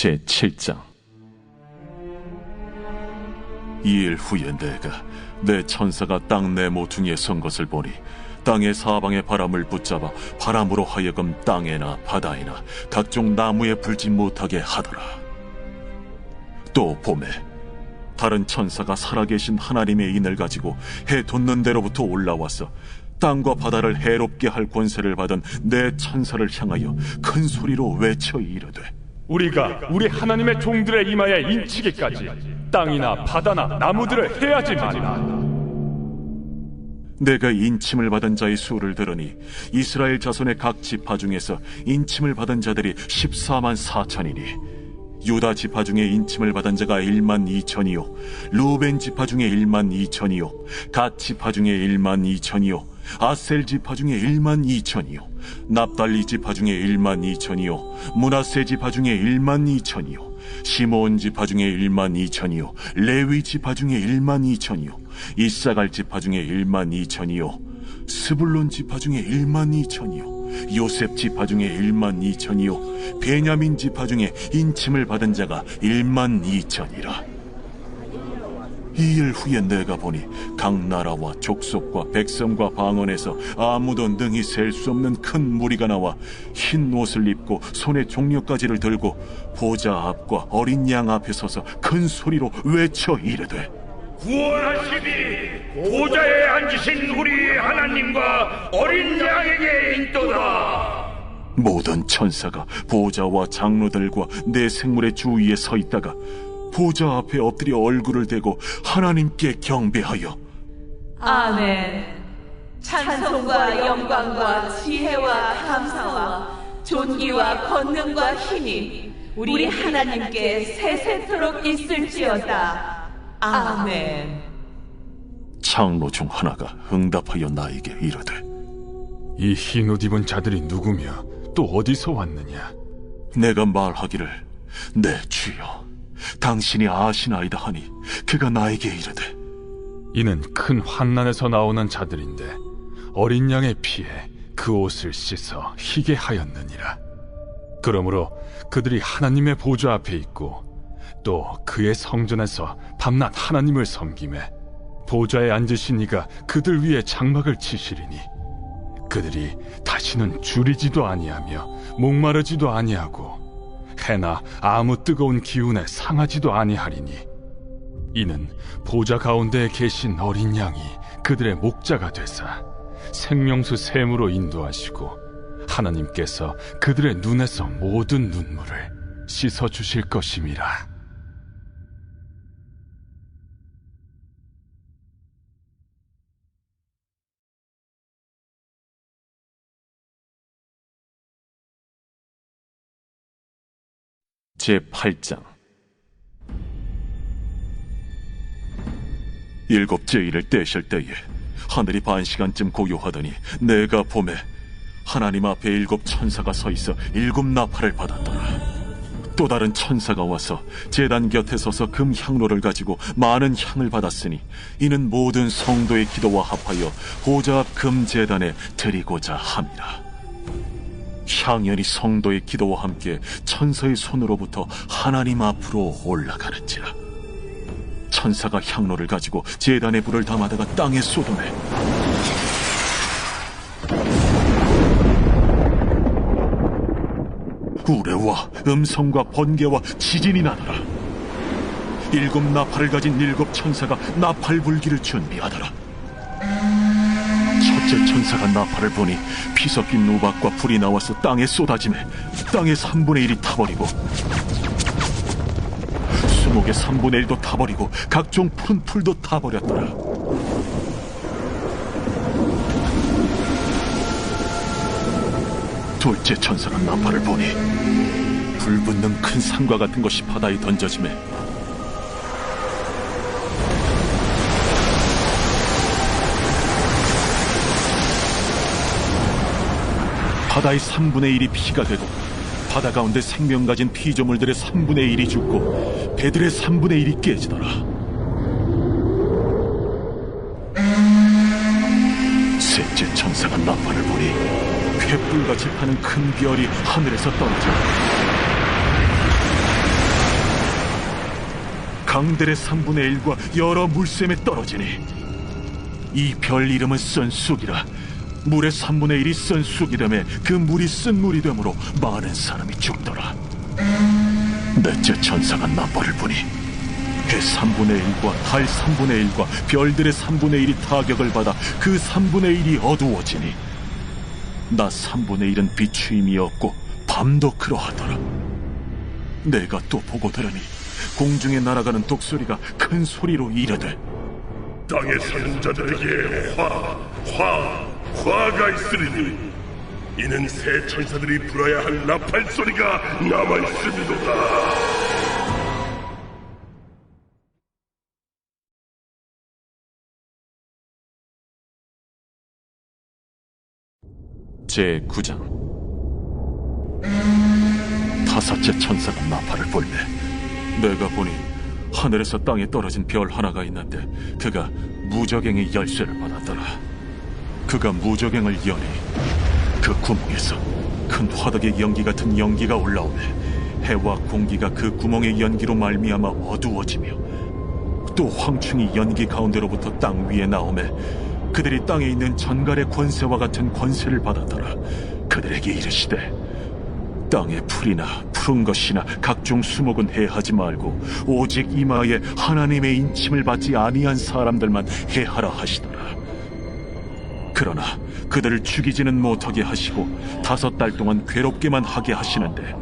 제7장. 이일 후에 내가 내 천사가 땅 내 모퉁이에 선 것을 보니 땅의 사방의 바람을 붙잡아 바람으로 하여금 땅에나 바다에나 각종 나무에 불지 못하게 하더라. 또 봄에 다른 천사가 살아계신 하나님의 인을 가지고 해 돋는 데로부터 올라와서 땅과 바다를 해롭게 할 권세를 받은 내 천사를 향하여 큰 소리로 외쳐 이르되, 우리가 우리 하나님의 종들의 이마에 인치기까지 땅이나 바다나 나무들을 해하지 말라. 내가 인침을 받은 자의 수를 들으니 이스라엘 자손의 각 지파 중에서 인침을 받은 자들이 14만 4천이니 유다 지파 중에 인침을 받은 자가 1만 2천이요 루벤 지파 중에 1만 2천이요 갓 지파 중에 1만 2천이요 아셀 지파 중에 1만 2천이요 납달리 지파 중에 1만 2천이요 므낫세 지파 중에 1만 2천이요 시므온 지파 중에 1만 2천이요 레위 지파 중에 1만 2천이요 이사갈 지파 중에 1만 2천이요 스불론 지파 중에 1만 2천이요 요셉 지파 중에 1만 2천이요 베냐민 지파 중에 인침을 받은 자가 1만 2천이라. 이일 후에 내가 보니 각 나라와 족속과 백성과 방언에서 아무도 능히 셀 수 없는 큰 무리가 나와 흰 옷을 입고 손에 종려가지를 들고 보좌 앞과 어린 양 앞에 서서 큰 소리로 외쳐 이르되, 구원하시니 보좌에 앉으신 우리 하나님과 어린 양에게 있도다. 모든 천사가 보좌와 장로들과 내 생물의 주위에 서 있다가 보좌 앞에 엎드려 얼굴을 대고 하나님께 경배하여 아멘. 찬송과 영광과 지혜와 감사와 존귀와 권능과 힘이 우리 하나님께 세세토록 있을지어다. 아멘. 장로 중 하나가 응답하여 나에게 이르되, 이 흰 옷 입은 자들이 누구며 또 어디서 왔느냐? 내가 말하기를, 내 주여 당신이 아시나이다 하니 그가 나에게 이르되, 이는 큰 환난에서 나오는 자들인데 어린 양의 피에 그 옷을 씻어 희게 하였느니라. 그러므로 그들이 하나님의 보좌 앞에 있고 또 그의 성전에서 밤낮 하나님을 섬기매 보좌에 앉으신 이가 그들 위에 장막을 치시리니 그들이 다시는 줄이지도 아니하며 목마르지도 아니하고 해나 아무 뜨거운 기운에 상하지도 아니하리니 이는 보좌 가운데에 계신 어린 양이 그들의 목자가 되사 생명수 샘으로 인도하시고 하나님께서 그들의 눈에서 모든 눈물을 씻어주실 것임이라. 제8장. 일곱째 일을 떼실 때에 하늘이 반시간쯤 고요하더니 내가 보매 하나님 앞에 7 천사가 서 있어 7 나팔을 받았더라. 또 다른 천사가 와서 제단 곁에 서서 금 향로를 가지고 많은 향을 받았으니 이는 모든 성도의 기도와 합하여 보좌 앞 금 제단에 드리고자 함이라. 향연이 성도의 기도와 함께 천사의 손으로부터 하나님 앞으로 올라가는지라. 천사가 향로를 가지고 제단에 불을 담아다가 땅에 쏟으매 우레와 음성과 번개와 지진이 나더라. 7 나팔을 가진 7 천사가 나팔 불기를 준비하더라. 첫째 천사가 나팔을 보니 피 섞인 우박과 불이 나와서 땅에 쏟아지매 땅의 3분의 1이 타버리고 수목의 3분의 1도 타버리고 각종 푸른 풀도 타버렸더라. 둘째 천사가 나팔을 보니 불붙는 큰 산과 같은 것이 바다에 던져지매 바다의 3분의 1이 피가 되고 바다 가운데 생명 가진 피조물들의 3분의 1이 죽고 배들의 3분의 1이 깨지더라. 셋째 천사가 나팔을 보니 횃불같이 타는 큰 별이 하늘에서 떨어져 강들의 3분의 1과 여러 물샘에 떨어지니 이 별 이름은 쓴 쑥이라. 물의 3분의 1이 쓴 쑥이 되매 그 물이 쓴 물이 되므로 많은 사람이 죽더라. 넷째 천사가 나팔을 부니 해 3분의 1과 달 3분의 1과 별들의 3분의 1이 타격을 받아 그 3분의 1이 어두워지니 나 3분의 1은 비추임이 없고 밤도 그러하더라. 내가 또 보고 들으니 공중에 날아가는 독소리가 큰 소리로 이르되 땅에 사는 자들에게 화가 있으리니 이는 새 천사들이 불어야 할 나팔 소리가 남아있음이로다. 제9장. 다섯째 천사가 나팔을 불매 내가 보니 하늘에서 땅에 떨어진 별 하나가 있는데 그가 무저갱의 열쇠를 받았더라. 그가 무저갱을 여니 그 구멍에서 큰 화덕의 연기 같은 연기가 올라오매 해와 공기가 그 구멍의 연기로 말미암아 어두워지며 또 황충이 연기 가운데로부터 땅 위에 나오매 그들이 땅에 있는 전갈의 권세와 같은 권세를 받았더라. 그들에게 이르시되 땅의 풀이나 푸른 것이나 각종 수목은 해하지 말고 오직 이마에 하나님의 인침을 받지 아니한 사람들만 해하라 하시더라. 그러나 그들을 죽이지는 못하게 하시고 5달 동안 괴롭게만 하게 하시는데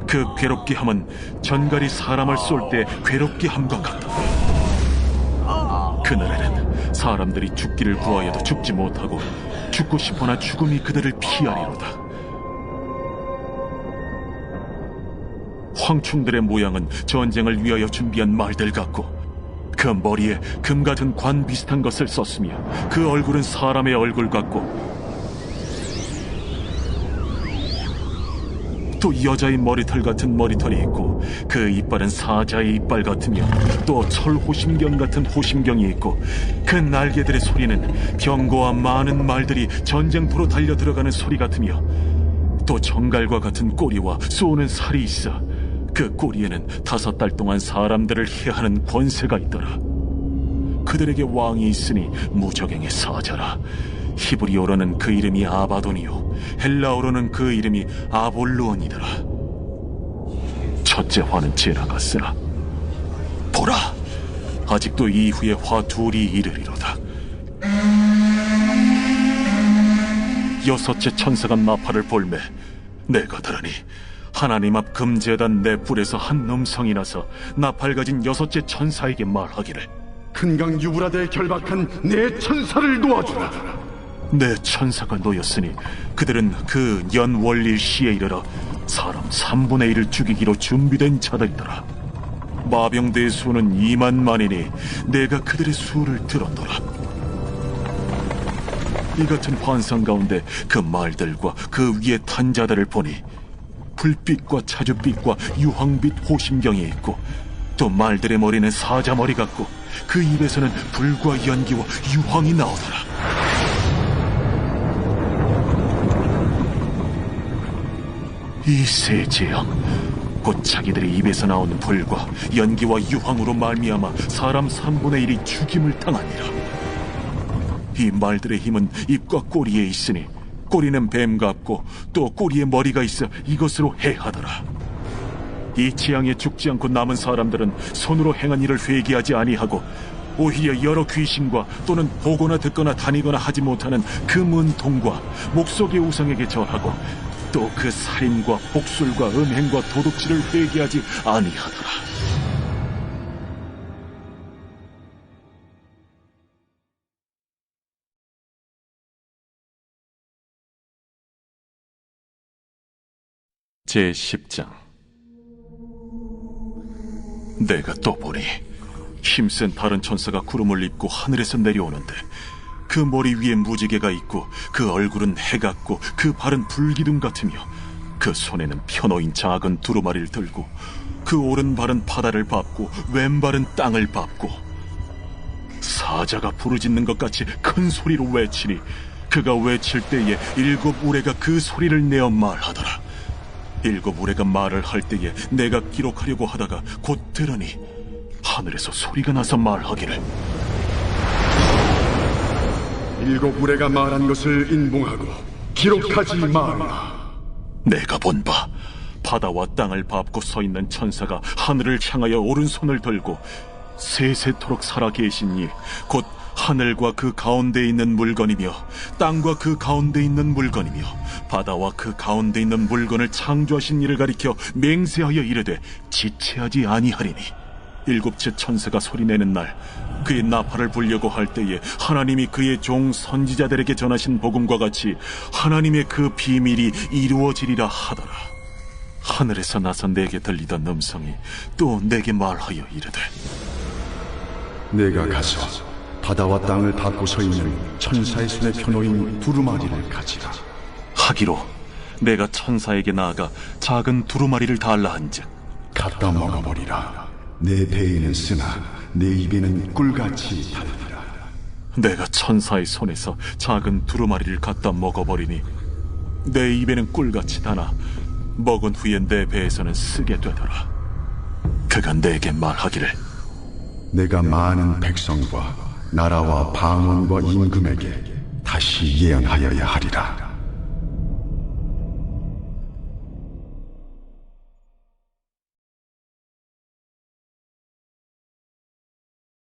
그 괴롭게 함은 전갈이 사람을 쏠 때 괴롭게 함과 같더라. 그날에는 사람들이 죽기를 구하여도 죽지 못하고 죽고 싶으나 죽음이 그들을 피하리로다. 황충들의 모양은 전쟁을 위하여 준비한 말들 같고 그 머리에 금 같은 관 비슷한 것을 썼으며 그 얼굴은 사람의 얼굴 같고 또 여자의 머리털 같은 머리털이 있고 그 이빨은 사자의 이빨 같으며 또 철호심경 같은 호심경이 있고 그 날개들의 소리는 병거와 많은 말들이 전쟁터로 달려 들어가는 소리 같으며 또 정갈과 같은 꼬리와 쏘는 살이 있어 그 꼬리에는 5달 동안 사람들을 해하는 권세가 있더라. 그들에게 왕이 있으니 무저갱의 사자라. 히브리어로는 그 이름이 아바돈이요 헬라어로는 그 이름이 아볼루온이더라. 첫째 화는 지나갔으나 보라, 아직도 이후에 화 둘이 이르리로다. 여섯째 천사가 나팔을 볼매 내가 들으니 하나님 앞 금제단 네 뿔에서 한 음성이 나서 나팔 가진 여섯째 천사에게 말하기를 큰 강 유브라데에 결박한 내 천사를 놓아주라. 내 천사가 놓였으니 그들은 그 연월일 시에 이르러 사람 3분의 1을 죽이기로 준비된 자들이더라. 마병대의 수는 2만만이니 내가 그들의 수를 들었더라. 이 같은 환상 가운데 그 말들과 그 위에 탄 자들을 보니 불빛과 자줏빛과 유황빛 호심경이 있고 또 말들의 머리는 사자 머리 같고 그 입에서는 불과 연기와 유황이 나오더라. 이 세 재앙 곧 자기들의 입에서 나오는 불과 연기와 유황으로 말미암아 사람 3분의 1이 죽임을 당하니라. 이 말들의 힘은 입과 꼬리에 있으니 꼬리는 뱀 같고 또 꼬리에 머리가 있어 이것으로 해하더라. 이 재앙에 죽지 않고 남은 사람들은 손으로 행한 일을 회개하지 아니하고 오히려 여러 귀신과 또는 보거나 듣거나 다니거나 하지 못하는 그 문통과 목석의 우상에게 절하고 또 그 살인과 복술과 음행과 도둑질을 회개하지 아니하더라. 제10장. 내가 또 보니 힘센 다른 천사가 구름을 입고 하늘에서 내려오는데 그 머리 위에 무지개가 있고 그 얼굴은 해 같고 그 발은 불기둥 같으며 그 손에는 펴놓인 작은 두루마리를 들고 그 오른발은 바다를 밟고 왼발은 땅을 밟고 사자가 부르짖는 것 같이 큰 소리로 외치니 그가 외칠 때에 7 우레가 그 소리를 내어 말하더라. 7 우레가 말을 할 때에 내가 기록하려고 하다가 곧 들으니 하늘에서 소리가 나서 말하기를 일곱 우레가 말한 것을 인봉하고 기록하지 말라. 내가 본 바 바다와 땅을 밟고 서 있는 천사가 하늘을 향하여 오른손을 들고 세세토록 살아계신 이 곧 하늘과 그 가운데 있는 물건이며 땅과 그 가운데 있는 물건이며 바다와 그 가운데 있는 물건을 창조하신 이를 가리켜 맹세하여 이르되 지체하지 아니하리니 일곱째 천사가 소리내는 날 그의 나팔을 불려고 할 때에 하나님이 그의 종 선지자들에게 전하신 복음과 같이 하나님의 그 비밀이 이루어지리라 하더라. 하늘에서 나서 내게 들리던 음성이 또 내게 말하여 이르되 내가 가서 바다와 땅을 밟고 서 있는 천사의 손에 펴놓인 두루마리를 가지라. 하기로 내가 천사에게 나아가 작은 두루마리를 달라 한즉 갖다 먹어버리라. 내 배에는 쓰나 내 입에는 꿀같이 달리라. 내가 천사의 손에서 작은 두루마리를 갖다 먹어버리니 내 입에는 꿀같이 다나 먹은 후에 내 배에서는 쓰게 되더라. 그가 내게 말하기를 내가 많은 백성과 나라와 방언과 임금에게 다시 예언하여야 하리라.